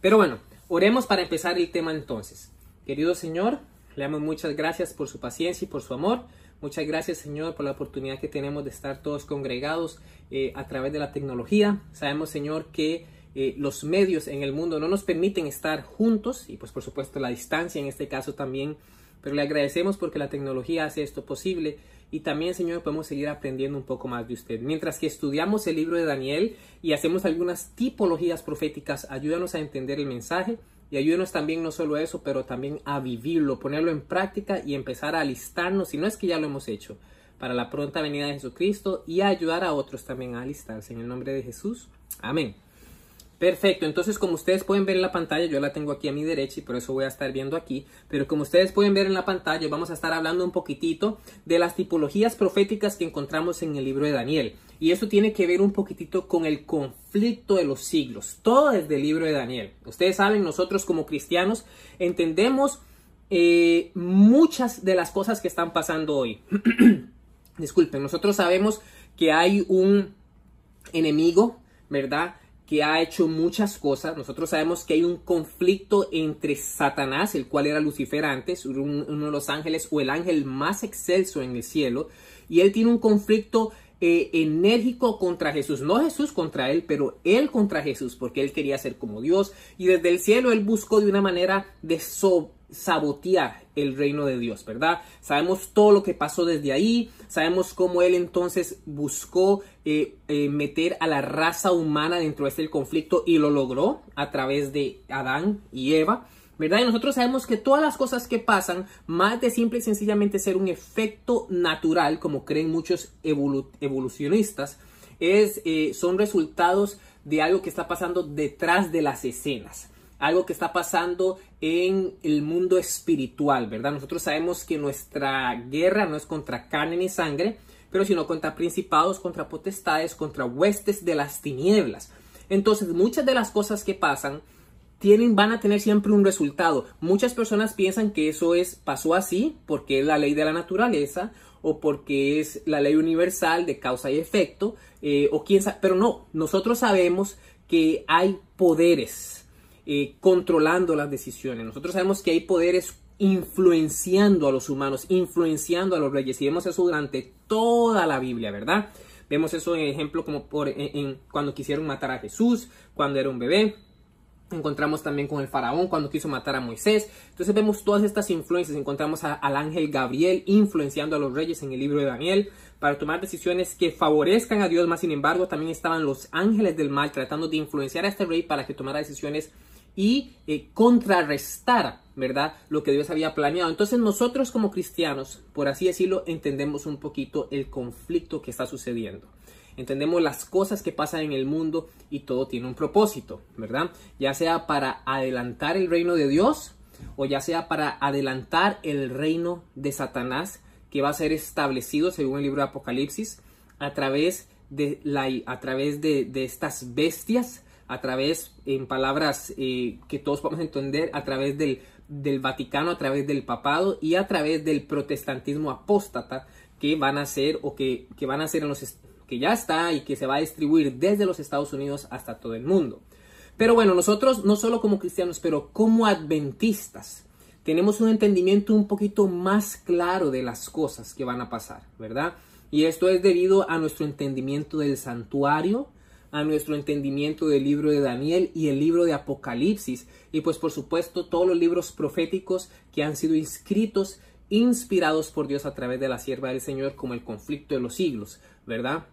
Pero bueno, oremos para empezar el tema entonces. Querido Señor, le damos muchas gracias por su paciencia y por su amor. Muchas gracias, Señor, por la oportunidad que tenemos de estar todos congregados a través de la tecnología. Sabemos, Señor, que los medios en el mundo no nos permiten estar juntos y pues por supuesto la distancia en este caso también, pero le agradecemos porque la tecnología hace esto posible y también, Señor, podemos seguir aprendiendo un poco más de usted. Mientras que estudiamos el libro de Daniel y hacemos algunas tipologías proféticas, ayúdanos a entender el mensaje y ayúdanos también no solo a eso, pero también a vivirlo, ponerlo en práctica y empezar a alistarnos, si no es que ya lo hemos hecho, para la pronta venida de Jesucristo y a ayudar a otros también a alistarse. En el nombre de Jesús. Amén. Perfecto, entonces como ustedes pueden ver en la pantalla, yo la tengo aquí a mi derecha y por eso voy a estar viendo aquí, pero como ustedes pueden ver en la pantalla vamos a estar hablando un poquitito de las tipologías proféticas que encontramos en el libro de Daniel. Y eso tiene que ver un poquitito con el conflicto de los siglos, todo desde el libro de Daniel. Ustedes saben, nosotros como cristianos entendemos muchas de las cosas que están pasando hoy. Disculpen, nosotros sabemos que hay un enemigo, ¿verdad?, que ha hecho muchas cosas. Nosotros sabemos que hay un conflicto entre Satanás, el cual era Lucifer antes, uno de los ángeles o el ángel más excelso en el cielo, y él tiene un conflicto enérgico contra Jesús, no Jesús contra él, pero él contra Jesús, porque él quería ser como Dios, y desde el cielo él buscó de una manera de sabotear el reino de Dios, ¿verdad? Sabemos todo lo que pasó desde ahí, sabemos cómo él entonces buscó meter a la raza humana dentro de este conflicto y lo logró a través de Adán y Eva, ¿verdad? Y nosotros sabemos que todas las cosas que pasan, más de simple y sencillamente ser un efecto natural, como creen muchos evolucionistas, son resultados de algo que está pasando detrás de las escenas. Algo que está pasando en el mundo espiritual, ¿verdad? Nosotros sabemos que nuestra guerra no es contra carne ni sangre, pero sino contra principados, contra potestades, contra huestes de las tinieblas. Entonces, muchas de las cosas que pasan van a tener siempre un resultado. Muchas personas piensan que eso pasó así porque es la ley de la naturaleza o porque es la ley universal de causa y efecto, o quién sabe, pero no, nosotros sabemos que hay poderes controlando las decisiones. Nosotros sabemos que hay poderes influenciando a los humanos, influenciando a los reyes, y vemos eso durante toda la Biblia, ¿verdad? Vemos eso en ejemplo como cuando quisieron matar a Jesús, cuando era un bebé. Encontramos también con el faraón cuando quiso matar a Moisés. Entonces vemos todas estas influencias. Encontramos al ángel Gabriel influenciando a los reyes en el libro de Daniel para tomar decisiones que favorezcan a Dios. Más sin embargo, también estaban los ángeles del mal tratando de influenciar a este rey para que tomara decisiones y contrarrestar, ¿verdad?, lo que Dios había planeado. Entonces nosotros como cristianos, por así decirlo, entendemos un poquito el conflicto que está sucediendo. Entendemos las cosas que pasan en el mundo y todo tiene un propósito, ¿verdad? Ya sea para adelantar el reino de Dios o ya sea para adelantar el reino de Satanás, que va a ser establecido según el libro de Apocalipsis a través de estas bestias, a través, en palabras que todos podemos entender, a través del Vaticano, a través del papado y a través del protestantismo apóstata que van a ser o que van a ser que ya está y que se va a distribuir desde los Estados Unidos hasta todo el mundo. Pero bueno, nosotros no solo como cristianos, pero como adventistas, tenemos un entendimiento un poquito más claro de las cosas que van a pasar, ¿verdad? Y esto es debido a nuestro entendimiento del santuario, a nuestro entendimiento del libro de Daniel y el libro de Apocalipsis, y pues por supuesto todos los libros proféticos que han sido inspirados por Dios a través de la sierva del Señor, como el conflicto de los siglos, ¿verdad?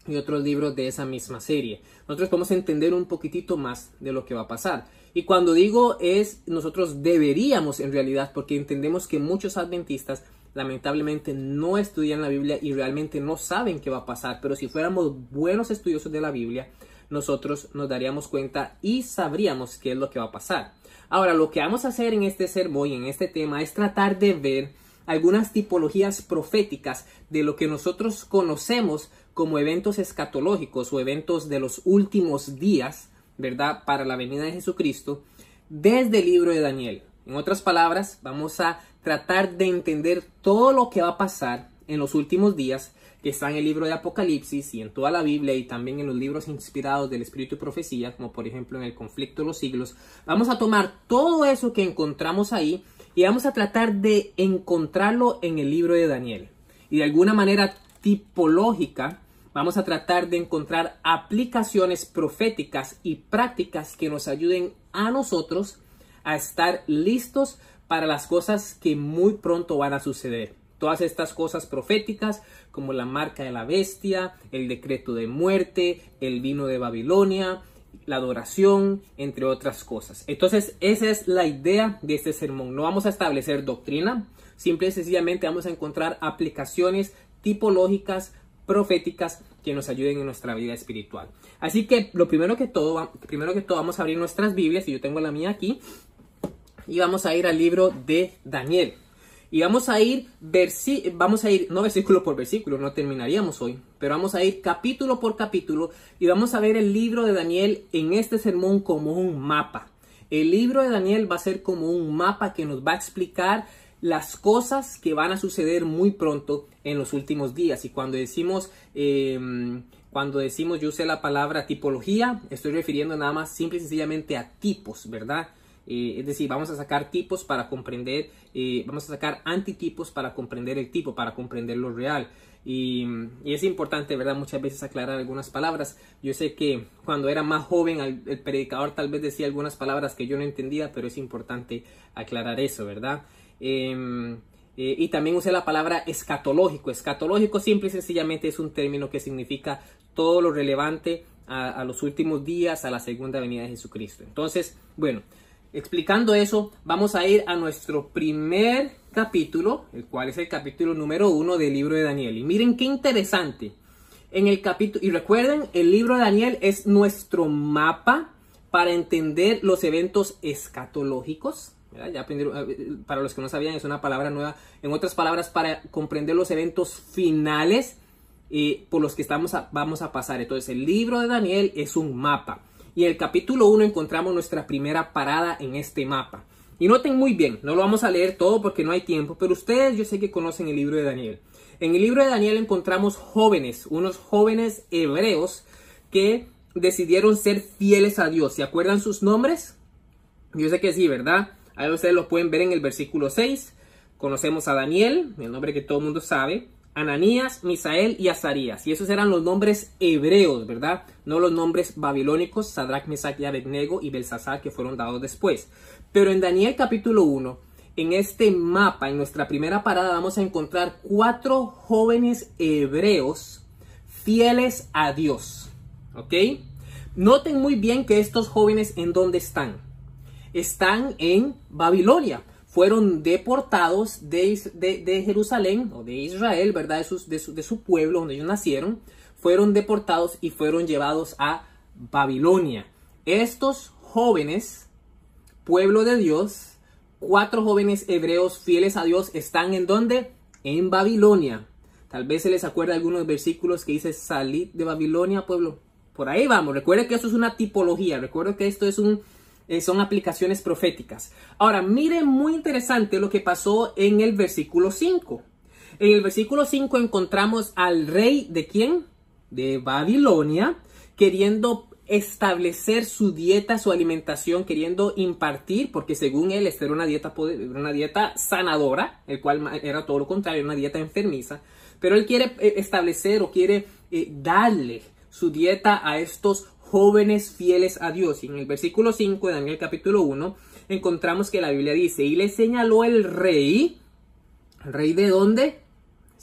Y otros libros de esa misma serie. Nosotros podemos entender un poquitito más de lo que va a pasar. Y cuando digo nosotros deberíamos en realidad, porque entendemos que muchos adventistas lamentablemente no estudian la Biblia y realmente no saben qué va a pasar. Pero si fuéramos buenos estudiosos de la Biblia, nosotros nos daríamos cuenta y sabríamos qué es lo que va a pasar. Ahora, lo que vamos a hacer en este sermón y en este tema es tratar de ver algunas tipologías proféticas de lo que nosotros conocemos como eventos escatológicos o eventos de los últimos días, ¿verdad?, para la venida de Jesucristo, desde el libro de Daniel. En otras palabras, vamos a tratar de entender todo lo que va a pasar en los últimos días, que está en el libro de Apocalipsis y en toda la Biblia y también en los libros inspirados del Espíritu y Profecía, como por ejemplo en el Conflicto de los Siglos. Vamos a tomar todo eso que encontramos ahí y vamos a tratar de encontrarlo en el libro de Daniel. Y de alguna manera tipológica, vamos a tratar de encontrar aplicaciones proféticas y prácticas que nos ayuden a nosotros a estar listos para las cosas que muy pronto van a suceder. Todas estas cosas proféticas, como la marca de la bestia, el decreto de muerte, el vino de Babilonia, la adoración, entre otras cosas. Entonces, esa es la idea de este sermón. No vamos a establecer doctrina, simple y sencillamente vamos a encontrar aplicaciones tipológicas, proféticas, que nos ayuden en nuestra vida espiritual. Así que, primero que todo vamos a abrir nuestras Biblias, y yo tengo la mía aquí, y vamos a ir al libro de Daniel. Y vamos a ir no versículo por versículo, no terminaríamos hoy, pero vamos a ir capítulo por capítulo y vamos a ver el libro de Daniel en este sermón como un mapa. El libro de Daniel va a ser como un mapa que nos va a explicar las cosas que van a suceder muy pronto en los últimos días. Y cuando decimos, yo usé la palabra tipología, estoy refiriendo nada más simple y sencillamente a tipos, ¿verdad? Es decir, vamos a sacar tipos para comprender, vamos a sacar antitipos para comprender el tipo, para comprender lo real. Y es importante, ¿verdad? Muchas veces aclarar algunas palabras. Yo sé que cuando era más joven el predicador tal vez decía algunas palabras que yo no entendía, pero es importante aclarar eso, ¿verdad? Y también usé la palabra escatológico. Escatológico simple y sencillamente es un término que significa todo lo relevante a los últimos días, a la segunda venida de Jesucristo. Entonces, bueno, explicando eso, vamos a ir a nuestro primer capítulo, el cual es el capítulo número 1 del libro de Daniel. Y miren qué interesante. En el capítulo, y recuerden, el libro de Daniel es nuestro mapa para entender los eventos escatológicos. ¿Verdad? Ya aprendieron, para los que no sabían, es una palabra nueva. En otras palabras, para comprender los eventos finales por los que vamos a pasar. Entonces, el libro de Daniel es un mapa. Y en el capítulo 1 encontramos nuestra primera parada en este mapa. Y noten muy bien, no lo vamos a leer todo porque no hay tiempo, pero ustedes yo sé que conocen el libro de Daniel. En el libro de Daniel encontramos jóvenes, unos jóvenes hebreos que decidieron ser fieles a Dios. ¿Se acuerdan sus nombres? Yo sé que sí, ¿verdad? Ahí ustedes lo pueden ver en el versículo 6. Conocemos a Daniel, el nombre que todo el mundo sabe. Ananías, Misael y Azarías. Y esos eran los nombres hebreos, ¿verdad? No los nombres babilónicos, Sadrach, Mesach y Abednego y Belsasar, que fueron dados después. Pero en Daniel capítulo 1, en este mapa, en nuestra primera parada, vamos a encontrar 4 jóvenes hebreos fieles a Dios. ¿Ok? Noten muy bien que estos jóvenes, ¿en dónde están? Están en Babilonia. Fueron deportados de Jerusalén o de Israel, ¿verdad? De su pueblo donde ellos nacieron. Fueron deportados y fueron llevados a Babilonia. Estos jóvenes, pueblo de Dios, 4 jóvenes hebreos fieles a Dios, ¿están en dónde? En Babilonia. Tal vez se les acuerda algunos versículos que dice, salid de Babilonia, pueblo. Por ahí vamos. Recuerden que esto es una tipología. Recuerden que esto es son aplicaciones proféticas. Ahora, miren muy interesante lo que pasó en el versículo 5. En el versículo 5 encontramos al rey, ¿de quién? De Babilonia, queriendo establecer su dieta, su alimentación, queriendo impartir, porque según él esta era una dieta sanadora, el cual era todo lo contrario, una dieta enfermiza, pero él quiere establecer o quiere darle su dieta a estos jóvenes fieles a Dios. Y en el versículo 5 de Daniel capítulo 1 encontramos que la Biblia dice, y le señaló el rey ¿de dónde?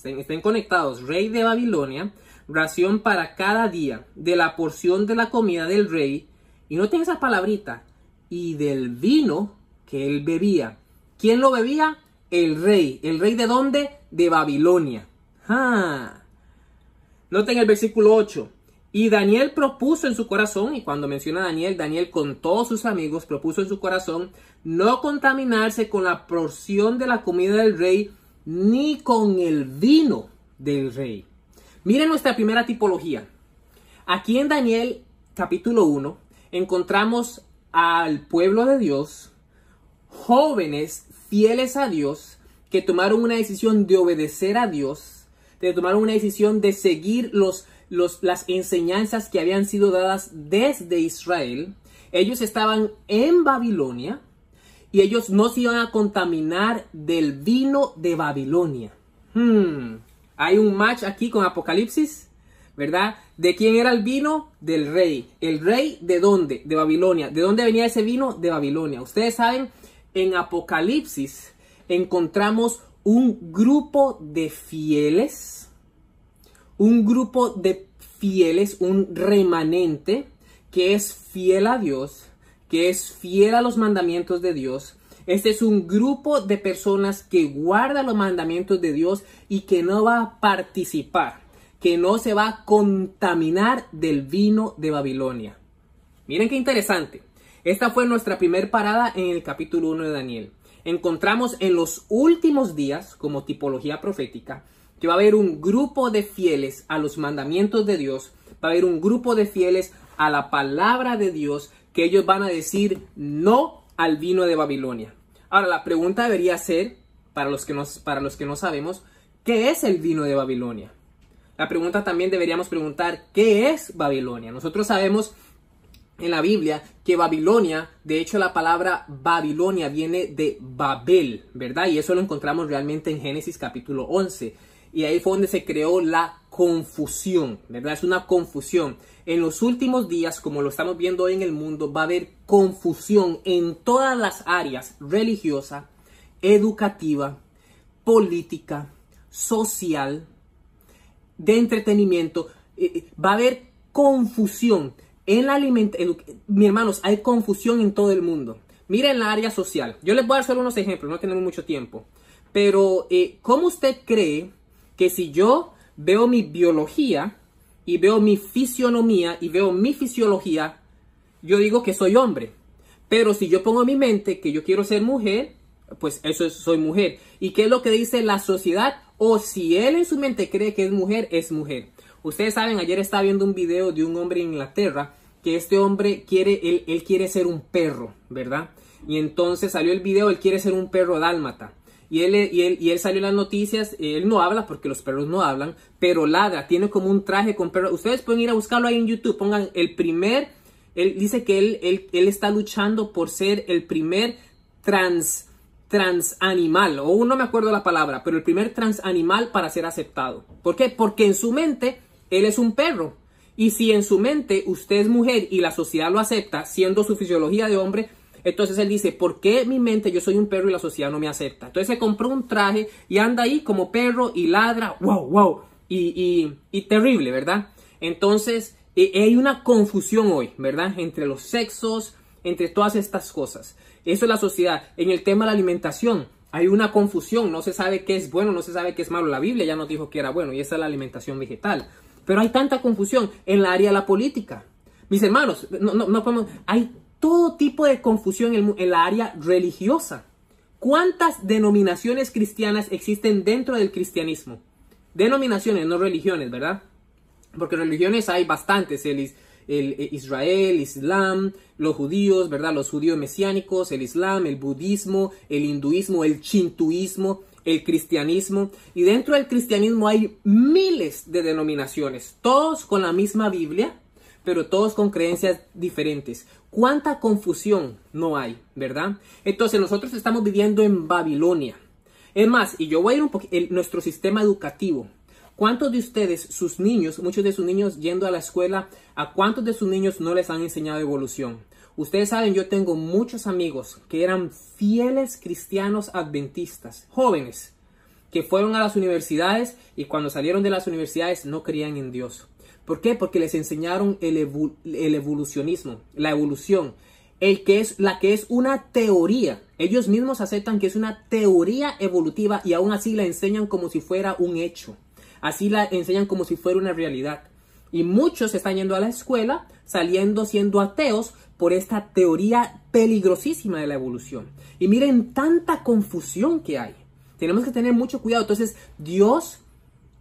Estén conectados, rey de Babilonia, ración para cada día de la porción de la comida del rey, y noten esa palabrita, y del vino que él bebía. ¿Quién lo bebía? El rey. ¿El rey de dónde? De Babilonia. Noten el versículo 8. Y Daniel propuso en su corazón, y cuando menciona a Daniel con todos sus amigos propuso en su corazón no contaminarse con la porción de la comida del rey, ni con el vino del rey. Miren nuestra primera tipología. Aquí en Daniel capítulo 1 encontramos al pueblo de Dios, jóvenes fieles a Dios, que tomaron una decisión de obedecer a Dios, tomaron una decisión de seguir las enseñanzas que habían sido dadas desde Israel. Ellos estaban en Babilonia y ellos no se iban a contaminar del vino de Babilonia. Hay un match aquí con Apocalipsis, ¿verdad? ¿De quién era el vino? Del rey. ¿El rey de dónde? De Babilonia. ¿De dónde venía ese vino? De Babilonia. Ustedes saben, en Apocalipsis encontramos un grupo de fieles, un remanente que es fiel a Dios, que es fiel a los mandamientos de Dios. Este es un grupo de personas que guarda los mandamientos de Dios y que no va a participar, que no se va a contaminar del vino de Babilonia. Miren qué interesante. Esta fue nuestra primera parada en el capítulo 1 de Daniel. Encontramos en los últimos días, como tipología profética, que va a haber un grupo de fieles a los mandamientos de Dios, va a haber un grupo de fieles a la palabra de Dios, que ellos van a decir no al vino de Babilonia. Ahora, la pregunta debería ser, para los que no sabemos, ¿qué es el vino de Babilonia? La pregunta también deberíamos preguntar, ¿qué es Babilonia? Nosotros sabemos en la Biblia que Babilonia, de hecho la palabra Babilonia viene de Babel, ¿verdad? Y eso lo encontramos realmente en Génesis capítulo 11. Y ahí fue donde se creó la confusión, ¿verdad? Es una confusión. En los últimos días, como lo estamos viendo hoy en el mundo, va a haber confusión en todas las áreas: religiosa, educativa, política, social, de entretenimiento. Va a haber confusión en la alimentación. Mis hermanos, hay confusión en todo el mundo. Miren la área social. Yo les voy a dar solo unos ejemplos, no tenemos mucho tiempo. Pero, ¿cómo usted cree que si yo veo mi biología y veo mi fisionomía y veo mi fisiología, yo digo que soy hombre? Pero si yo pongo en mi mente que yo quiero ser mujer, pues eso es, soy mujer. ¿Y qué es lo que dice la sociedad? O si él en su mente cree que es mujer, es mujer. Ustedes saben, ayer estaba viendo un video de un hombre en Inglaterra, que este hombre él quiere ser un perro, ¿verdad? Y entonces salió el video, él quiere ser un perro dálmata. Y él salió en las noticias. Él no habla porque los perros no hablan, pero ladra, tiene como un traje con perro. Ustedes pueden ir a buscarlo ahí en YouTube, pongan él dice que él está luchando por ser el primer transanimal, o no me acuerdo la palabra, pero el primer transanimal para ser aceptado. ¿Por qué? Porque en su mente él es un perro. Y si en su mente usted es mujer y la sociedad lo acepta siendo su fisiología de hombre, entonces él dice, ¿por qué en mi mente yo soy un perro y la sociedad no me acepta? Entonces se compró un traje y anda ahí como perro y ladra, wow, y terrible, ¿verdad? Entonces hay una confusión hoy, ¿verdad? Entre los sexos, entre todas estas cosas. Eso es la sociedad. En el tema de la alimentación hay una confusión, no se sabe qué es bueno, no se sabe qué es malo. La Biblia ya nos dijo que era bueno y esa es la alimentación vegetal. Pero hay tanta confusión en la área de la política. Mis hermanos, no podemos, hay todo tipo de confusión en la área religiosa. ¿Cuántas denominaciones cristianas existen dentro del cristianismo? Denominaciones, no religiones, ¿verdad? Porque religiones hay bastantes. El Israel, Islam, los judíos, ¿verdad? Los judíos mesiánicos, el Islam, el budismo, el hinduismo, el shintoísmo, el cristianismo. Y dentro del cristianismo hay miles de denominaciones, todos con la misma Biblia, pero todos con creencias diferentes. ¿Cuánta confusión no hay, verdad? Entonces nosotros estamos viviendo en Babilonia. Es más, y yo voy a ir un poquito, nuestro sistema educativo. ¿Cuántos de ustedes, sus niños, muchos de sus niños yendo a la escuela, a cuántos de sus niños no les han enseñado evolución? Ustedes saben, yo tengo muchos amigos que eran fieles cristianos adventistas, jóvenes, que fueron a las universidades y cuando salieron de las universidades no creían en Dios. ¿Por qué? Porque les enseñaron el evolucionismo, la evolución, la que es una teoría. Ellos mismos aceptan que es una teoría evolutiva y aún así la enseñan como si fuera un hecho. Así la enseñan como si fuera una realidad. Y muchos están yendo a la escuela, siendo ateos por esta teoría peligrosísima de la evolución. Y miren tanta confusión que hay. Tenemos que tener mucho cuidado. Entonces Dios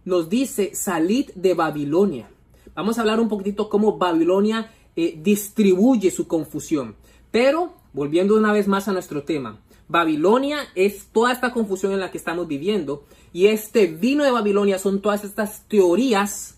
nos dice, salid de Babilonia. Vamos a hablar un poquitito cómo Babilonia distribuye su confusión. Pero, volviendo una vez más a nuestro tema, Babilonia es toda esta confusión en la que estamos viviendo. Y este vino de Babilonia son todas estas teorías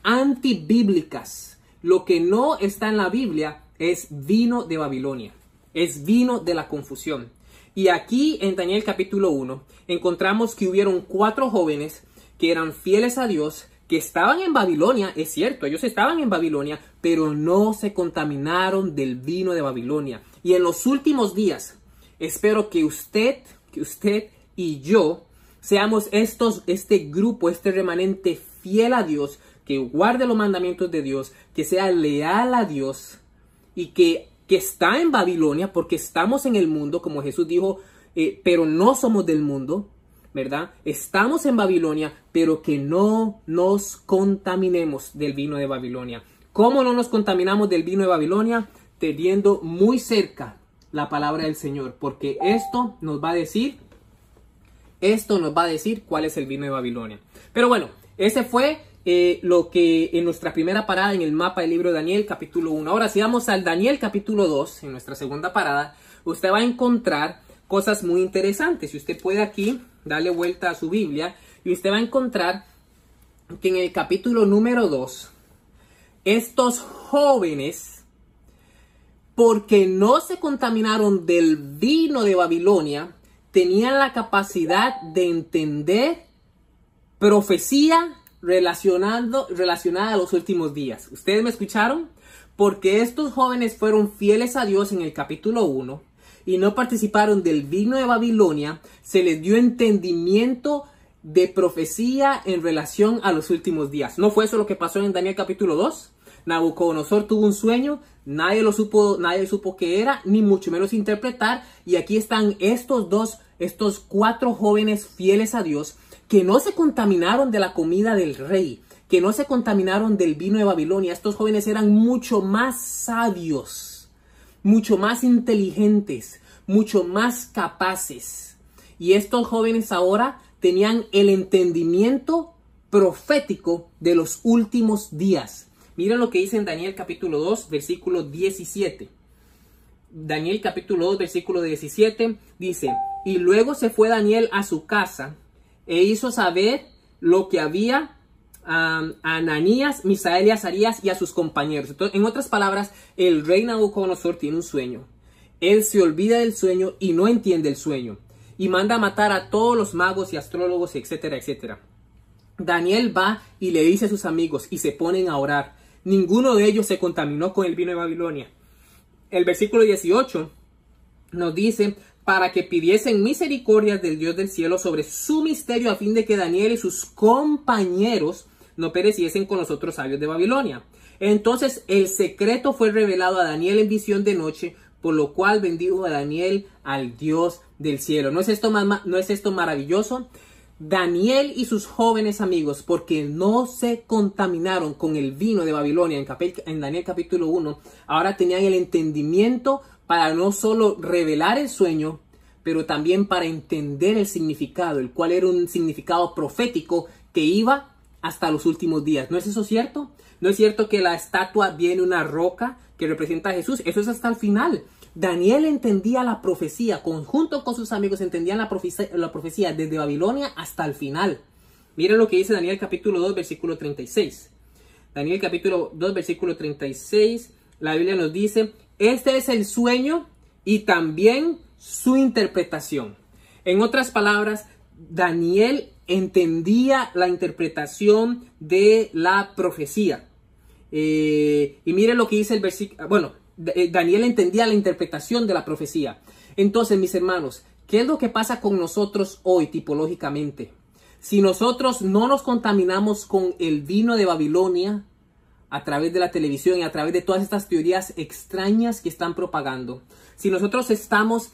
antibíblicas. Lo que no está en la Biblia es vino de Babilonia. Es vino de la confusión. Y aquí en Daniel capítulo 1 encontramos que hubieron 4 jóvenes que eran fieles a Dios, que estaban en Babilonia. Es cierto, ellos estaban en Babilonia, pero no se contaminaron del vino de Babilonia. Y en los últimos días, espero que usted y yo seamos este grupo, este remanente fiel a Dios, que guarde los mandamientos de Dios, que sea leal a Dios y que está en Babilonia, porque estamos en el mundo, como Jesús dijo, pero no somos del mundo, ¿verdad? Estamos en Babilonia, pero que no nos contaminemos del vino de Babilonia. ¿Cómo no nos contaminamos del vino de Babilonia? Teniendo muy cerca la palabra del Señor, porque esto nos va a decir cuál es el vino de Babilonia. Pero bueno, ese fue lo que en nuestra primera parada en el mapa del libro de Daniel capítulo 1. Ahora si vamos al Daniel capítulo 2, en nuestra segunda parada, usted va a encontrar cosas muy interesantes. Si usted puede aquí darle vuelta a su Biblia y usted va a encontrar que en el capítulo número 2, estos jóvenes, porque no se contaminaron del vino de Babilonia, tenían la capacidad de entender profecía relacionada a los últimos días. ¿Ustedes me escucharon? Porque estos jóvenes fueron fieles a Dios en el capítulo 1 y no participaron del vino de Babilonia, se les dio entendimiento de profecía en relación a los últimos días. ¿No fue eso lo que pasó en Daniel capítulo 2? Nabucodonosor tuvo un sueño, nadie supo qué era, ni mucho menos interpretar, y aquí están estos 4 jóvenes fieles a Dios, que no se contaminaron de la comida del rey, que no se contaminaron del vino de Babilonia. Estos jóvenes eran mucho más sabios, mucho más inteligentes, mucho más capaces. Y estos jóvenes ahora tenían el entendimiento profético de los últimos días. Miren lo que dice en Daniel capítulo 2, versículo 17. Daniel capítulo 2, versículo 17 dice: y luego se fue Daniel a su casa e hizo saber lo que había a Ananías, Misael y Azarías y a sus compañeros. Entonces, en otras palabras, el rey Nabucodonosor tiene un sueño. Él se olvida del sueño y no entiende el sueño. Y manda a matar a todos los magos y astrólogos, etcétera, etcétera. Daniel va y le dice a sus amigos y se ponen a orar. Ninguno de ellos se contaminó con el vino de Babilonia. El versículo 18 nos dice: para que pidiesen misericordia del Dios del cielo sobre su misterio, a fin de que Daniel y sus compañeros no pereciesen con los otros sabios de Babilonia. Entonces el secreto fue revelado a Daniel en visión de noche, por lo cual bendijo a Daniel al Dios del cielo. ¿No es esto maravilloso? Daniel y sus jóvenes amigos, porque no se contaminaron con el vino de Babilonia en Daniel capítulo 1, ahora tenían el entendimiento para no solo revelar el sueño, pero también para entender el significado, el cual era un significado profético que iba hasta los últimos días. ¿No es eso cierto? ¿No es cierto que la estatua viene una roca que representa a Jesús? Eso es hasta el final. Daniel entendía la profecía, junto con sus amigos entendían la profecía desde Babilonia hasta el final. Miren lo que dice Daniel capítulo 2, versículo 36. Daniel capítulo 2, versículo 36, la Biblia nos dice: este es el sueño y también su interpretación. En otras palabras, Daniel entendía la interpretación de la profecía. Y miren lo que dice el versículo. Bueno, Daniel entendía la interpretación de la profecía. Entonces, mis hermanos, ¿qué es lo que pasa con nosotros hoy tipológicamente? Si nosotros no nos contaminamos con el vino de Babilonia a través de la televisión y a través de todas estas teorías extrañas que están propagando, si nosotros estamos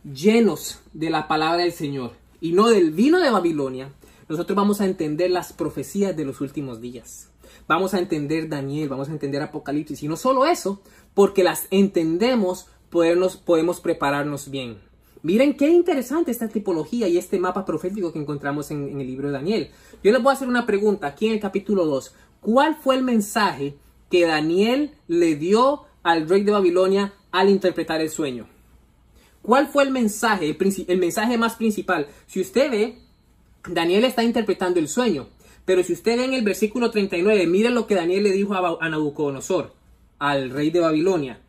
llenos de la palabra del Señor y no del vino de Babilonia, nosotros vamos a entender las profecías de los últimos días. Vamos a entender Daniel, vamos a entender Apocalipsis, y no solo eso, porque las entendemos, podemos prepararnos bien. Miren qué interesante esta tipología y este mapa profético que encontramos en el libro de Daniel. Yo les voy a hacer una pregunta aquí en el capítulo 2. ¿Cuál fue el mensaje que Daniel le dio al rey de Babilonia al interpretar el sueño? ¿Cuál fue el mensaje? El mensaje más principal. Si usted ve, Daniel está interpretando el sueño. Pero si usted ve en el versículo 39, mire lo que Daniel le dijo a Nabucodonosor, al rey de Babilonia.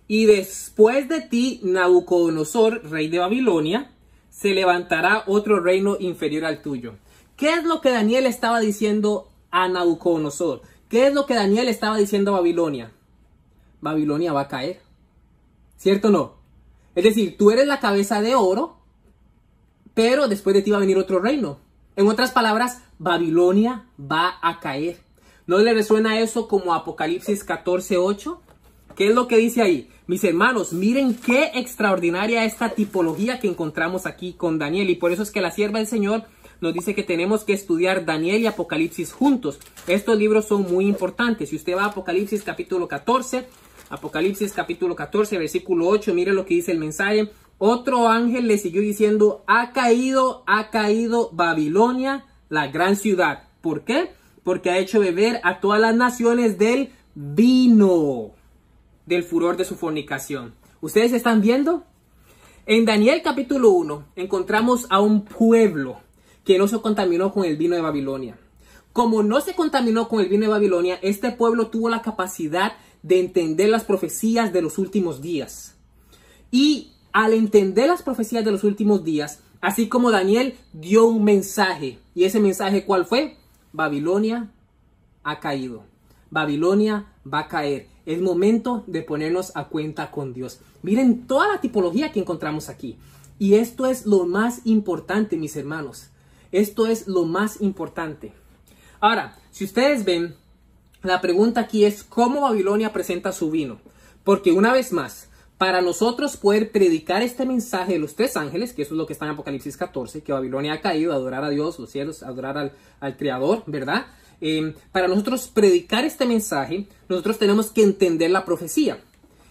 Y después de ti, Nabucodonosor, rey de Babilonia, se levantará otro reino inferior al tuyo. ¿Qué es lo que Daniel estaba diciendo a Nabucodonosor? ¿Qué es lo que Daniel estaba diciendo a Babilonia? Babilonia va a caer. ¿Cierto o no? Es decir, tú eres la cabeza de oro, pero después de ti va a venir otro reino. En otras palabras, Babilonia va a caer. ¿No le resuena eso como Apocalipsis 14:8? ¿Qué es lo que dice ahí? Mis hermanos, miren qué extraordinaria esta tipología que encontramos aquí con Daniel. Y por eso es que la sierva del Señor nos dice que tenemos que estudiar Daniel y Apocalipsis juntos. Estos libros son muy importantes. Si usted va a Apocalipsis capítulo 14, versículo 8, mire lo que dice el mensaje. Otro ángel le siguió diciendo, ha caído Babilonia, la gran ciudad. ¿Por qué? Porque ha hecho beber a todas las naciones del vino del furor de su fornicación. ¿Ustedes están viendo? En Daniel capítulo 1 encontramos a un pueblo que no se contaminó con el vino de Babilonia. Como no se contaminó con el vino de Babilonia, este pueblo tuvo la capacidad de entender las profecías de los últimos días. Y al entender las profecías de los últimos días, así como Daniel dio un mensaje. ¿Y ese mensaje cuál fue? Babilonia ha caído. Babilonia va a caer. Es momento de ponernos a cuenta con Dios. Miren toda la tipología que encontramos aquí. Y esto es lo más importante, mis hermanos. Esto es lo más importante. Ahora, si ustedes ven, la pregunta aquí es ¿cómo Babilonia presenta su vino? Porque una vez más, para nosotros poder predicar este mensaje de los tres ángeles, que eso es lo que está en Apocalipsis 14, que Babilonia ha caído, adorar a Dios, los cielos, adorar al Creador, ¿verdad? Para nosotros predicar este mensaje, nosotros tenemos que entender la profecía.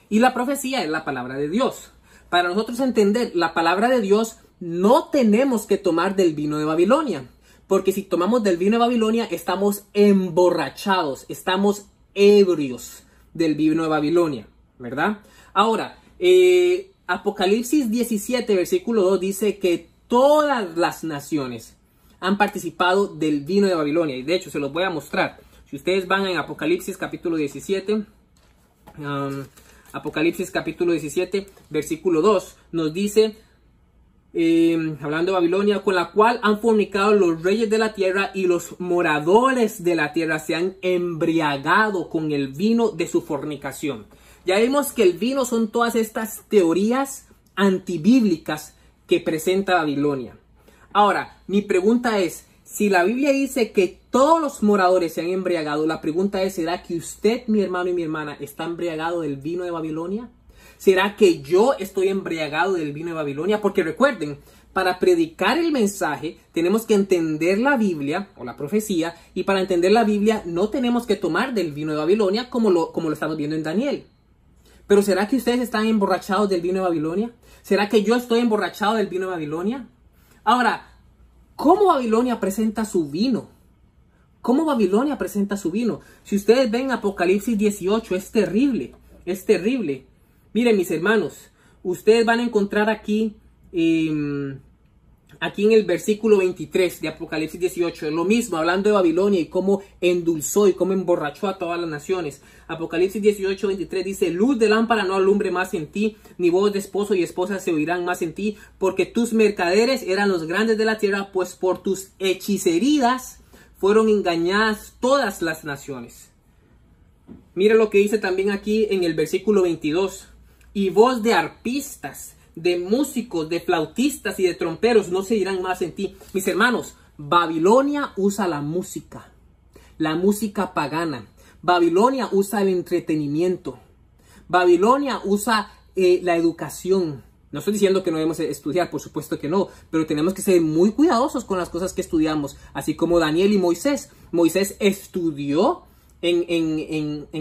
Y la profecía es la palabra de Dios. Para nosotros entender la palabra de Dios, no tenemos que tomar del vino de Babilonia. Porque si tomamos del vino de Babilonia, estamos emborrachados, estamos ebrios del vino de Babilonia, ¿verdad? Ahora, Apocalipsis 17, versículo 2 dice que todas las naciones han participado del vino de Babilonia. Y de hecho, se los voy a mostrar. Si ustedes van en Apocalipsis capítulo 17, versículo 2, nos dice, hablando de Babilonia, con la cual han fornicado los reyes de la tierra y los moradores de la tierra se han embriagado con el vino de su fornicación. Ya vimos que el vino son todas estas teorías antibíblicas que presenta Babilonia. Ahora, mi pregunta es, si la Biblia dice que todos los moradores se han embriagado, la pregunta es, ¿será que usted, mi hermano y mi hermana, está embriagado del vino de Babilonia? ¿Será que yo estoy embriagado del vino de Babilonia? Porque recuerden, para predicar el mensaje tenemos que entender la Biblia o la profecía, y para entender la Biblia no tenemos que tomar del vino de Babilonia como lo estamos viendo en Daniel. Pero ¿será que ustedes están emborrachados del vino de Babilonia? ¿Será que yo estoy emborrachado del vino de Babilonia? Ahora, ¿cómo Babilonia presenta su vino? ¿Cómo Babilonia presenta su vino? Si ustedes ven Apocalipsis 18, es terrible, es terrible. Miren, mis hermanos, ustedes van a encontrar aquí en el versículo 23 de Apocalipsis 18, lo mismo, hablando de Babilonia y cómo endulzó y cómo emborrachó a todas las naciones. Apocalipsis 18, 23 dice, luz de lámpara no alumbre más en ti, ni voz de esposo y esposa se oirán más en ti, porque tus mercaderes eran los grandes de la tierra, pues por tus hechicerías fueron engañadas todas las naciones. Mira lo que dice también aquí en el versículo 22, y voz de arpistas, de músicos, de flautistas y de tromperos no se irán más en ti. Mis hermanos, Babilonia usa la música pagana. Babilonia usa el entretenimiento. Babilonia usa la educación. No estoy diciendo que no debemos estudiar, por supuesto que no, pero tenemos que ser muy cuidadosos con las cosas que estudiamos, así como Daniel y Moisés. Moisés estudió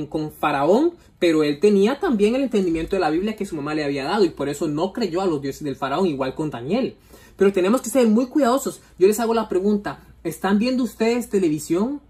con Faraón, pero él tenía también el entendimiento de la Biblia que su mamá le había dado, y por eso no creyó a los dioses del Faraón, igual con Daniel. Pero tenemos que ser muy cuidadosos. Yo les hago la pregunta, ¿están viendo ustedes televisión?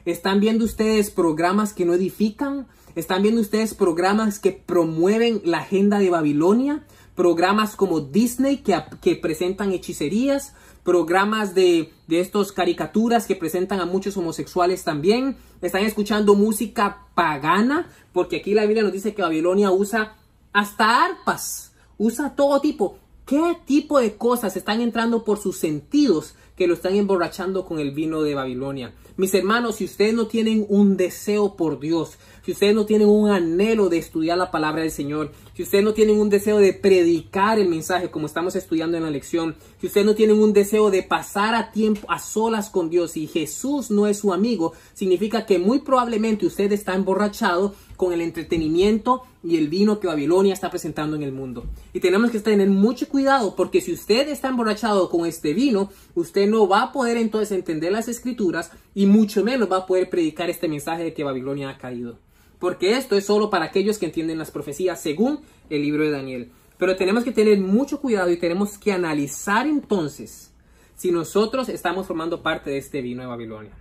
¿Están viendo ustedes programas que no edifican? ¿Están viendo ustedes programas que promueven la agenda de Babilonia? programas como Disney que presentan hechicerías, programas de estos caricaturas que presentan a muchos homosexuales también. Están escuchando música pagana, porque aquí la Biblia nos dice que Babilonia usa hasta arpas, usa todo tipo. ¿Qué tipo de cosas están entrando por sus sentidos que lo están emborrachando con el vino de Babilonia? Mis hermanos, si ustedes no tienen un deseo por Dios, si ustedes no tienen un anhelo de estudiar la palabra del Señor, si ustedes no tienen un deseo de predicar el mensaje como estamos estudiando en la lección, si ustedes no tienen un deseo de pasar a tiempo a solas con Dios y Jesús no es su amigo, significa que muy probablemente usted está emborrachado con el entretenimiento y el vino que Babilonia está presentando en el mundo. Y tenemos que tener mucho cuidado, porque si usted está emborrachado con este vino, usted no va a poder entonces entender las escrituras y mucho menos va a poder predicar este mensaje de que Babilonia ha caído. Porque esto es solo para aquellos que entienden las profecías según el libro de Daniel. Pero tenemos que tener mucho cuidado y tenemos que analizar entonces si nosotros estamos formando parte de este vino de Babilonia.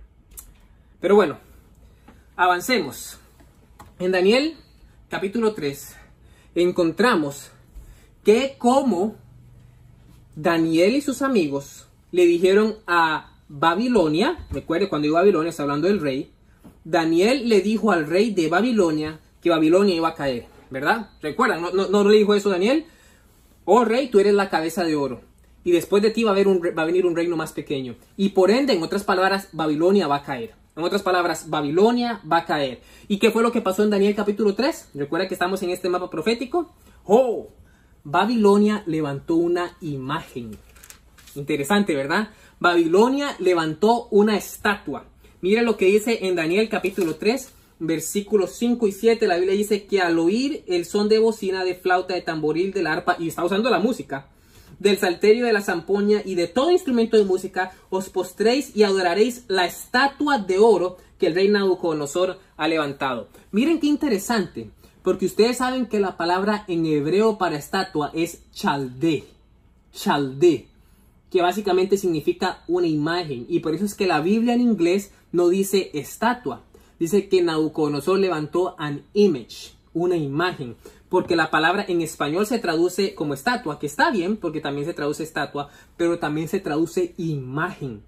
Pero bueno, avancemos. En Daniel capítulo 3 encontramos que como Daniel y sus amigos le dijeron a Babilonia, recuerde cuando digo Babilonia está hablando del rey, Daniel le dijo al rey de Babilonia que Babilonia iba a caer, ¿verdad? ¿Recuerdan? ¿No le dijo eso Daniel? Oh rey, tú eres la cabeza de oro y después de ti va a venir un reino más pequeño y por ende, en otras palabras, Babilonia va a caer. En otras palabras, Babilonia va a caer. ¿Y qué fue lo que pasó en Daniel capítulo 3? Recuerda que estamos en este mapa profético. ¡Oh! Babilonia levantó una imagen. Interesante, ¿verdad? Babilonia levantó una estatua. Mira lo que dice en Daniel capítulo 3, versículos 5 y 7. La Biblia dice que al oír el son de bocina, de flauta, de tamboril, del arpa, y está usando la música, del salterio, de la zampoña y de todo instrumento de música, os postréis y adoraréis la estatua de oro que el rey Nabucodonosor ha levantado. Miren qué interesante, porque ustedes saben que la palabra en hebreo para estatua es chaldé, que básicamente significa una imagen, y por eso es que la Biblia en inglés no dice estatua, dice que Nabucodonosor levantó an image, una imagen. Porque la palabra en español se traduce como estatua, que está bien, porque también se traduce estatua, pero también se traduce imagen.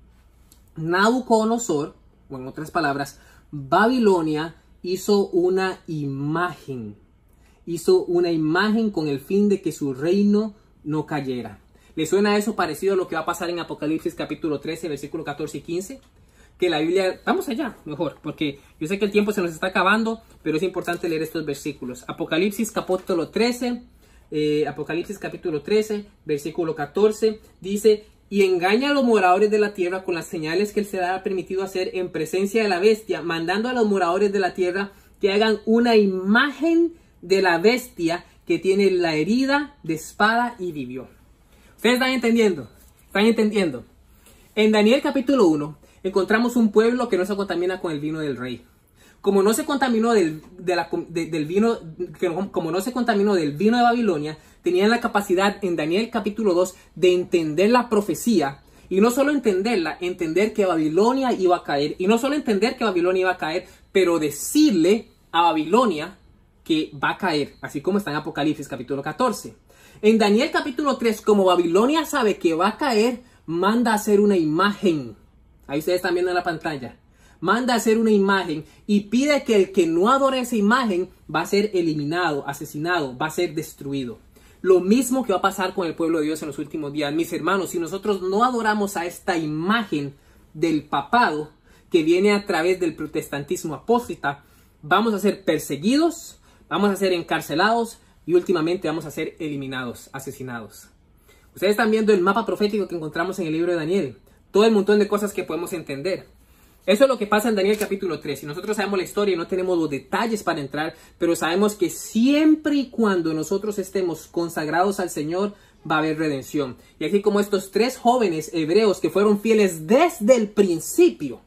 Nabucodonosor, o en otras palabras, Babilonia hizo una imagen. Hizo una imagen con el fin de que su reino no cayera. ¿Le suena eso parecido a lo que va a pasar en Apocalipsis capítulo 13, versículo 14 y 15? Que la Biblia, vamos allá mejor, porque yo sé que el tiempo se nos está acabando, pero es importante leer estos versículos. Apocalipsis capítulo 13, versículo 14, dice: y engaña a los moradores de la tierra con las señales que él se ha permitido hacer en presencia de la bestia, mandando a los moradores de la tierra que hagan una imagen de la bestia que tiene la herida de espada y vivió. ¿Ustedes están entendiendo? ¿Están entendiendo? En Daniel capítulo 1 encontramos un pueblo que no se contamina con el vino del rey. Como no se contaminó del vino de Babilonia, tenían la capacidad en Daniel capítulo 2 de entender la profecía. Y no solo entenderla, entender que Babilonia iba a caer. Y no solo entender que Babilonia iba a caer, pero decirle a Babilonia que va a caer. Así como está en Apocalipsis capítulo 14. En Daniel capítulo 3, como Babilonia sabe que va a caer, manda a hacer una imagen. Ahí ustedes están viendo en la pantalla. Manda a hacer una imagen y pide que el que no adore esa imagen va a ser eliminado, asesinado, va a ser destruido. Lo mismo que va a pasar con el pueblo de Dios en los últimos días. Mis hermanos, si nosotros no adoramos a esta imagen del papado que viene a través del protestantismo apóstata, vamos a ser perseguidos, vamos a ser encarcelados y últimamente vamos a ser eliminados, asesinados. Ustedes están viendo el mapa profético que encontramos en el libro de Daniel. Todo el montón de cosas que podemos entender. Eso es lo que pasa en Daniel capítulo 3. Y nosotros sabemos la historia y no tenemos los detalles para entrar, pero sabemos que siempre y cuando nosotros estemos consagrados al Señor, va a haber redención. Y así como estos tres jóvenes hebreos que fueron fieles desde el principio,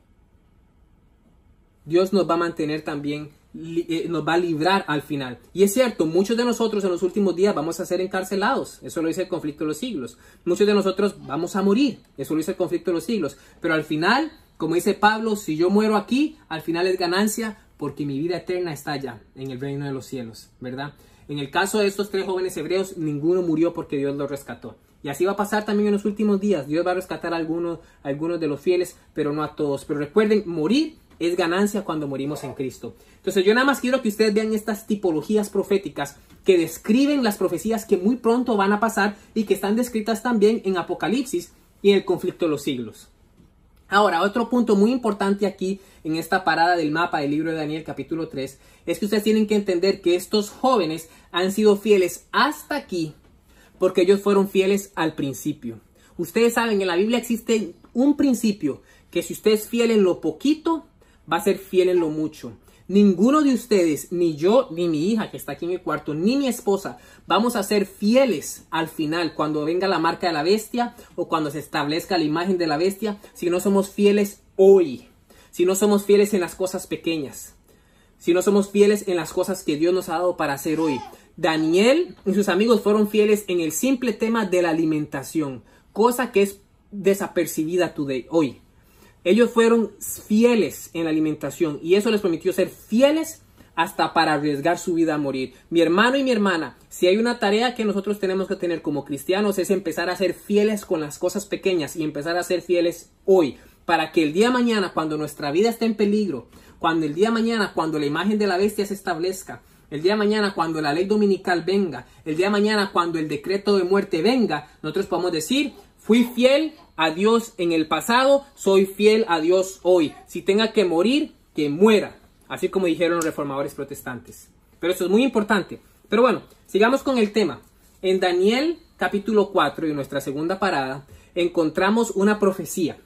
Dios nos va a mantener también, nos va a librar al final. Y es cierto, muchos de nosotros en los últimos días vamos a ser encarcelados. Eso lo dice el conflicto de los siglos. Muchos de nosotros vamos a morir. Eso lo dice el conflicto de los siglos. Pero al final, como dice Pablo, si yo muero aquí, al final es ganancia porque mi vida eterna está allá en el reino de los cielos, ¿verdad? En el caso de estos 3 jóvenes hebreos, ninguno murió porque Dios los rescató. Y así va a pasar también en los últimos días. Dios va a rescatar a algunos de los fieles, pero no a todos. Pero recuerden, morir es ganancia cuando morimos en Cristo. Entonces yo nada más quiero que ustedes vean estas tipologías proféticas que describen las profecías que muy pronto van a pasar y que están descritas también en Apocalipsis y en el conflicto de los siglos. Ahora, otro punto muy importante aquí en esta parada del mapa del libro de Daniel capítulo 3 es que ustedes tienen que entender que estos jóvenes han sido fieles hasta aquí porque ellos fueron fieles al principio. Ustedes saben, en la Biblia existe un principio que si usted es fiel en lo poquito, va a ser fiel en lo mucho. Ninguno de ustedes, ni yo, ni mi hija que está aquí en el cuarto, ni mi esposa, vamos a ser fieles al final cuando venga la marca de la bestia o cuando se establezca la imagen de la bestia, si no somos fieles hoy, si no somos fieles en las cosas pequeñas, si no somos fieles en las cosas que Dios nos ha dado para hacer hoy. Daniel y sus amigos fueron fieles en el simple tema de la alimentación, cosa que es desapercibida hoy. Ellos fueron fieles en la alimentación y eso les permitió ser fieles hasta para arriesgar su vida a morir. Mi hermano y mi hermana, si hay una tarea que nosotros tenemos que tener como cristianos es empezar a ser fieles con las cosas pequeñas y empezar a ser fieles hoy, para que el día de mañana, cuando nuestra vida esté en peligro, cuando el día de mañana, cuando la imagen de la bestia se establezca, el día de mañana, cuando la ley dominical venga, el día de mañana, cuando el decreto de muerte venga, nosotros podemos decir: fui fiel a Dios en el pasado, soy fiel a Dios hoy. Si tenga que morir, que muera. Así como dijeron los reformadores protestantes. Pero eso es muy importante. Pero bueno, sigamos con el tema. En Daniel capítulo 4, en nuestra segunda parada, encontramos una profecía.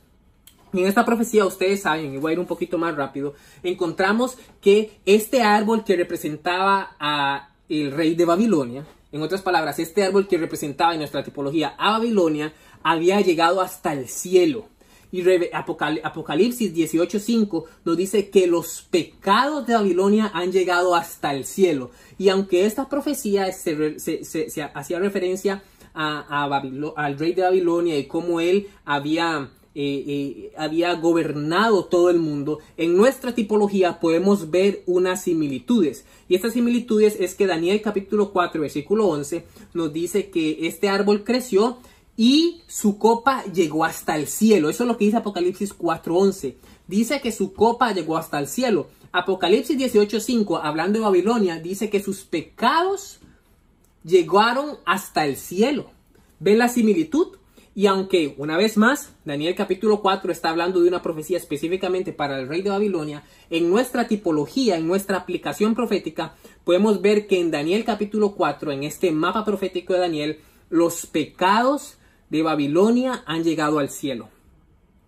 Y en esta profecía, ustedes saben, y voy a ir un poquito más rápido, encontramos que este árbol que representaba a el rey de Babilonia, en otras palabras, este árbol que representaba en nuestra tipología a Babilonia, había llegado hasta el cielo. Y Apocalipsis 18:5 nos dice que los pecados de Babilonia han llegado hasta el cielo. Y aunque esta profecía se hacía referencia al rey de Babilonia y cómo él había gobernado todo el mundo, en nuestra tipología podemos ver unas similitudes. Y estas similitudes es que Daniel capítulo 4 versículo 11 nos dice que este árbol creció y su copa llegó hasta el cielo. Eso es lo que dice Apocalipsis 4:11. Dice que su copa llegó hasta el cielo. Apocalipsis 18:5, hablando de Babilonia, dice que sus pecados llegaron hasta el cielo. ¿Ven la similitud? Y aunque, una vez más, Daniel capítulo 4 está hablando de una profecía específicamente para el rey de Babilonia, en nuestra tipología, en nuestra aplicación profética, podemos ver que en Daniel capítulo 4, en este mapa profético de Daniel, los pecados de Babilonia han llegado al cielo.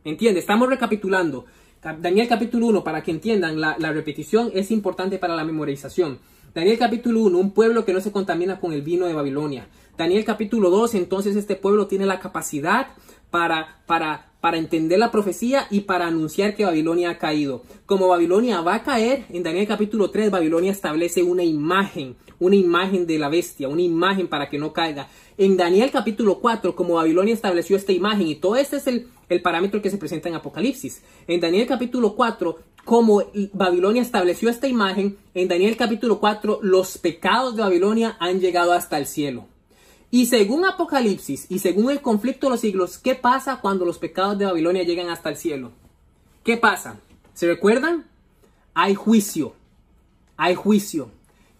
¿Entiende? Estamos recapitulando. Daniel capítulo 1, para que entiendan, la repetición es importante para la memorización. Daniel capítulo 1, un pueblo que no se contamina con el vino de Babilonia. Daniel capítulo 2, entonces este pueblo tiene la capacidad para entender la profecía y para anunciar que Babilonia ha caído. Como Babilonia va a caer, en Daniel capítulo 3, Babilonia establece una imagen de la bestia, una imagen para que no caiga. En Daniel capítulo 4, como Babilonia estableció esta imagen, y todo este es el parámetro que se presenta en Apocalipsis. En Daniel capítulo 4, como Babilonia estableció esta imagen, en Daniel capítulo 4, los pecados de Babilonia han llegado hasta el cielo. Y según Apocalipsis y según el conflicto de los siglos, ¿qué pasa cuando los pecados de Babilonia llegan hasta el cielo? ¿Qué pasa? ¿Se recuerdan? Hay juicio. Hay juicio.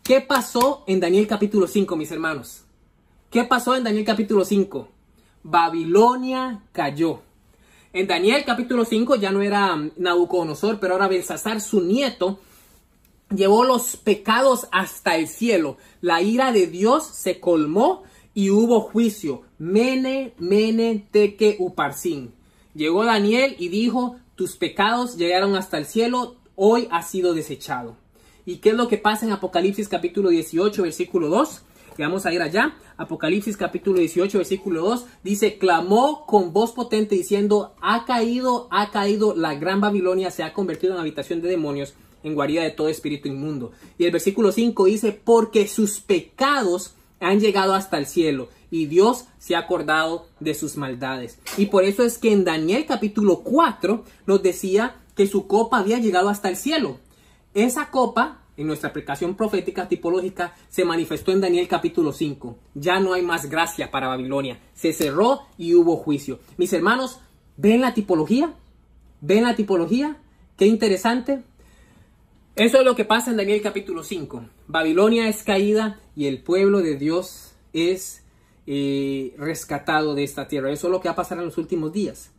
¿Qué pasó en Daniel capítulo 5, mis hermanos? ¿Qué pasó en Daniel capítulo 5? Babilonia cayó. En Daniel capítulo 5 ya no era Nabucodonosor, pero ahora Belsasar, su nieto, llevó los pecados hasta el cielo. La ira de Dios se colmó y hubo juicio. Mene, mene, teque, uparsin. Llegó Daniel y dijo: tus pecados llegaron hasta el cielo, hoy has sido desechado. ¿Y qué es lo que pasa en Apocalipsis capítulo 18, versículo 2? Que vamos a ir allá. Apocalipsis capítulo 18, versículo 2 dice: clamó con voz potente diciendo: ha caído la gran Babilonia, se ha convertido en habitación de demonios, en guarida de todo espíritu inmundo. Y el versículo 5 dice: porque sus pecados han llegado hasta el cielo y Dios se ha acordado de sus maldades. Y por eso es que en Daniel capítulo 4 nos decía que su copa había llegado hasta el cielo. Esa copa en nuestra aplicación profética tipológica, se manifestó en Daniel capítulo 5. Ya no hay más gracia para Babilonia. Se cerró y hubo juicio. Mis hermanos, ¿ven la tipología? ¿Ven la tipología? Qué interesante. Eso es lo que pasa en Daniel capítulo 5. Babilonia es caída y el pueblo de Dios es rescatado de esta tierra. Eso es lo que va a pasar en los últimos días.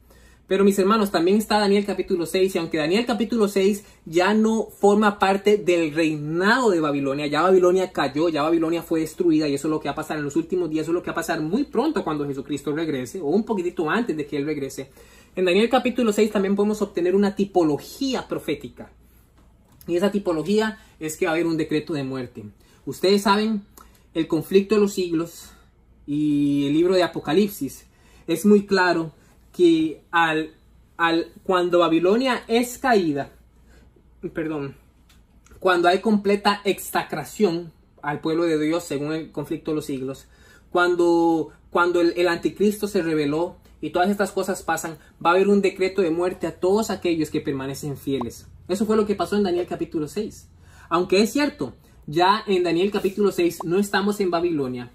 Pero mis hermanos, también está Daniel capítulo 6, y aunque Daniel capítulo 6 ya no forma parte del reinado de Babilonia, ya Babilonia cayó, ya Babilonia fue destruida, y eso es lo que va a pasar en los últimos días, eso es lo que va a pasar muy pronto cuando Jesucristo regrese, o un poquitito antes de que Él regrese. En Daniel capítulo 6 también podemos obtener una tipología profética, y esa tipología es que va a haber un decreto de muerte. Ustedes saben, el conflicto de los siglos y el libro de Apocalipsis es muy claro que cuando Babilonia es caída, cuando hay completa extacración al pueblo de Dios según el conflicto de los siglos, cuando el anticristo se reveló y todas estas cosas pasan, va a haber un decreto de muerte a todos aquellos que permanecen fieles. Eso fue lo que pasó en Daniel capítulo 6. Aunque es cierto, ya en Daniel capítulo 6 no estamos en Babilonia.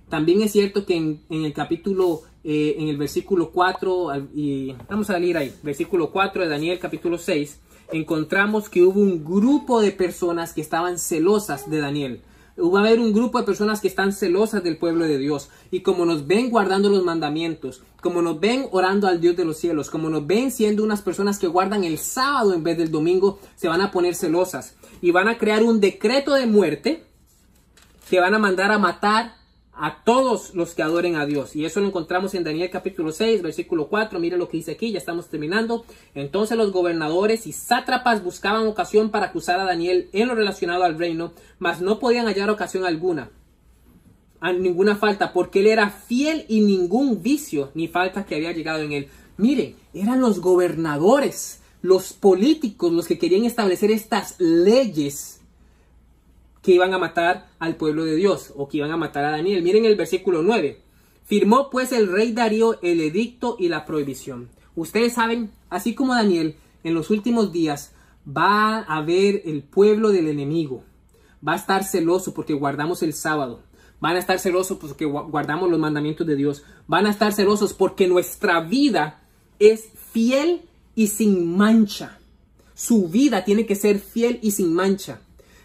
También es cierto que en el capítulo, en el versículo 4, y vamos a salir ahí, versículo 4 de Daniel capítulo 6, encontramos que hubo un grupo de personas que estaban celosas de Daniel. Va a haber un grupo de personas que están celosas del pueblo de Dios. Y como nos ven guardando los mandamientos, como nos ven orando al Dios de los cielos, como nos ven siendo unas personas que guardan el sábado en vez del domingo, se van a poner celosas. Y van a crear un decreto de muerte que van a mandar a matar a todos los que adoren a Dios. Y eso lo encontramos en Daniel capítulo 6, versículo 4. Mire lo que dice aquí, ya estamos terminando. Entonces los gobernadores y sátrapas buscaban ocasión para acusar a Daniel en lo relacionado al reino, mas no podían hallar ocasión alguna, ninguna falta, porque él era fiel y ningún vicio ni falta que había llegado en él. Miren, eran los gobernadores, los políticos, los que querían establecer estas leyes que iban a matar al pueblo de Dios, o que iban a matar a Daniel. Miren el versículo 9. Firmó pues el rey Darío el edicto y la prohibición. Ustedes saben, así como Daniel, en los últimos días va a haber el pueblo del enemigo. Va a estar celoso porque guardamos el sábado. Van a estar celosos porque guardamos los mandamientos de Dios. Van a estar celosos porque nuestra vida es fiel y sin mancha. Su vida tiene que ser fiel y sin mancha.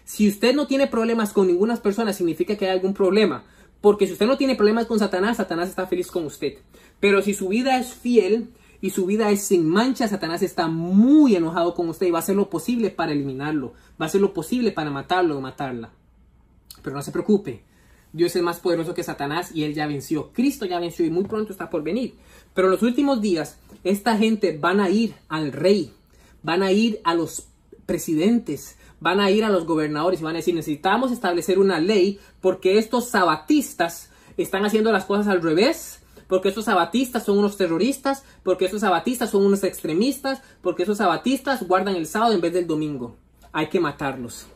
Si usted no tiene problemas con ninguna persona, significa que hay algún problema. Porque si usted no tiene problemas con Satanás, Satanás está feliz con usted. Pero si su vida es fiel y su vida es sin mancha, Satanás está muy enojado con usted y va a hacer lo posible para eliminarlo. Va a hacer lo posible para matarlo o matarla. Pero no se preocupe. Dios es más poderoso que Satanás y Él ya venció. Cristo ya venció y muy pronto está por venir. Pero en los últimos días, esta gente van a ir al rey. Van a ir a los presidentes. Van a ir a los gobernadores y van a decir, necesitamos establecer una ley porque estos sabatistas están haciendo las cosas al revés, porque estos sabatistas son unos terroristas, porque estos sabatistas son unos extremistas, porque estos sabatistas guardan el sábado en vez del domingo. Hay que matarlos.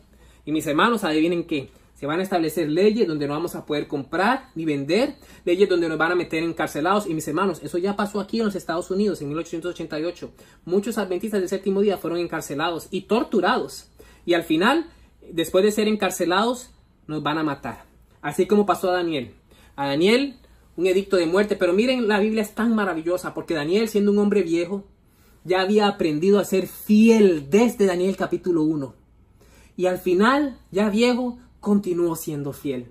Y mis hermanos, adivinen qué, se van a establecer leyes donde no vamos a poder comprar ni vender, leyes donde nos van a meter encarcelados. Y mis hermanos, eso ya pasó aquí en los Estados Unidos en 1888. Muchos adventistas del séptimo día fueron encarcelados y torturados. Y al final, después de ser encarcelados, nos van a matar. Así como pasó a Daniel. A Daniel, un edicto de muerte. Pero miren, la Biblia es tan maravillosa. Porque Daniel, siendo un hombre viejo, ya había aprendido a ser fiel desde Daniel capítulo 1. Y al final, ya viejo, continuó siendo fiel.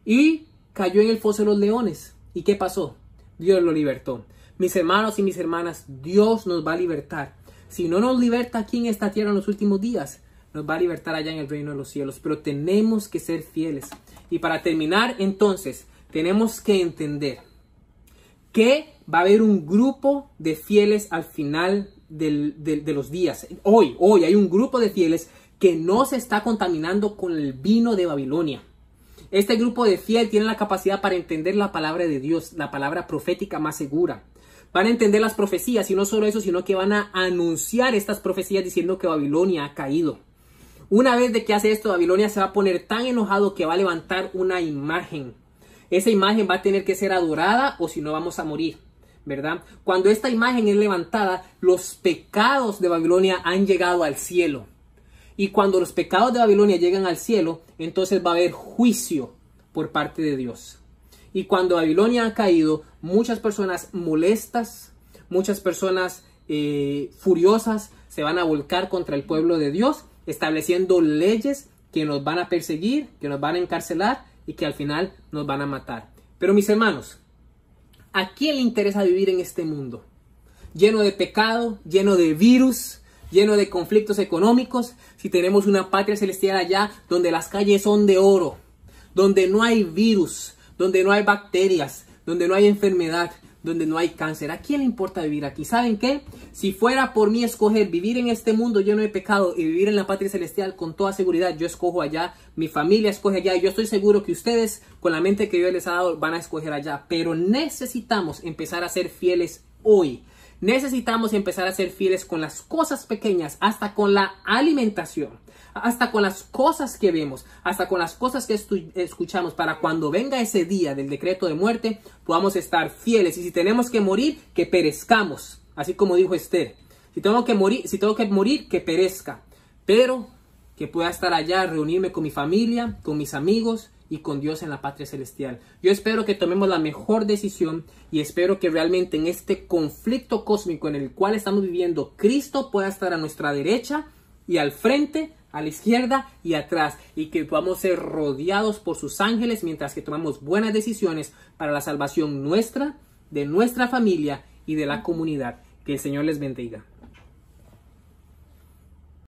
Y cayó en el foso de los leones. ¿Y qué pasó? Dios lo libertó. Mis hermanos y mis hermanas, Dios nos va a libertar. Si no nos liberta aquí en esta tierra en los últimos días, nos va a libertar allá en el reino de los cielos. Pero tenemos que ser fieles. Y para terminar, entonces, tenemos que entender que va a haber un grupo de fieles al final de los días. Hoy hay un grupo de fieles que no se está contaminando con el vino de Babilonia. Este grupo de fieles tiene la capacidad para entender la palabra de Dios, la palabra profética más segura. Van a entender las profecías y no solo eso, sino que van a anunciar estas profecías diciendo que Babilonia ha caído. Una vez de que hace esto, Babilonia se va a poner tan enojado que va a levantar una imagen. Esa imagen va a tener que ser adorada o si no vamos a morir, ¿verdad? Cuando esta imagen es levantada, los pecados de Babilonia han llegado al cielo. Y cuando los pecados de Babilonia llegan al cielo, entonces va a haber juicio por parte de Dios. Y cuando Babilonia ha caído, muchas personas molestas, muchas personas furiosas se van a volcar contra el pueblo de Dios, estableciendo leyes que nos van a perseguir, que nos van a encarcelar y que al final nos van a matar. Pero mis hermanos, ¿a quién le interesa vivir en este mundo? Lleno de pecado, lleno de virus, lleno de conflictos económicos, si tenemos una patria celestial allá donde las calles son de oro, donde no hay virus, donde no hay bacterias, donde no hay enfermedad, donde no hay cáncer. ¿A quién le importa vivir aquí? ¿Saben qué? Si fuera por mí escoger vivir en este mundo lleno de pecado y vivir en la patria celestial, con toda seguridad yo escojo allá, mi familia escoge allá, y yo estoy seguro que ustedes, con la mente que Dios les ha dado, van a escoger allá. Pero necesitamos empezar a ser fieles hoy. Necesitamos empezar a ser fieles con las cosas pequeñas, hasta con la alimentación, hasta con las cosas que vemos, hasta con las cosas que escuchamos, para cuando venga ese día del decreto de muerte, podamos estar fieles. Y si tenemos que morir, que perezcamos, así como dijo Esther. Si tengo que morir, que perezca, pero que pueda estar allá, reunirme con mi familia, con mis amigos y con Dios en la patria celestial. Yo espero que tomemos la mejor decisión y espero que realmente en este conflicto cósmico en el cual estamos viviendo, Cristo pueda estar a nuestra derecha y al frente, a la izquierda y atrás, y que podamos ser rodeados por sus ángeles mientras que tomamos buenas decisiones para la salvación nuestra, de nuestra familia y de la comunidad. Que el Señor les bendiga.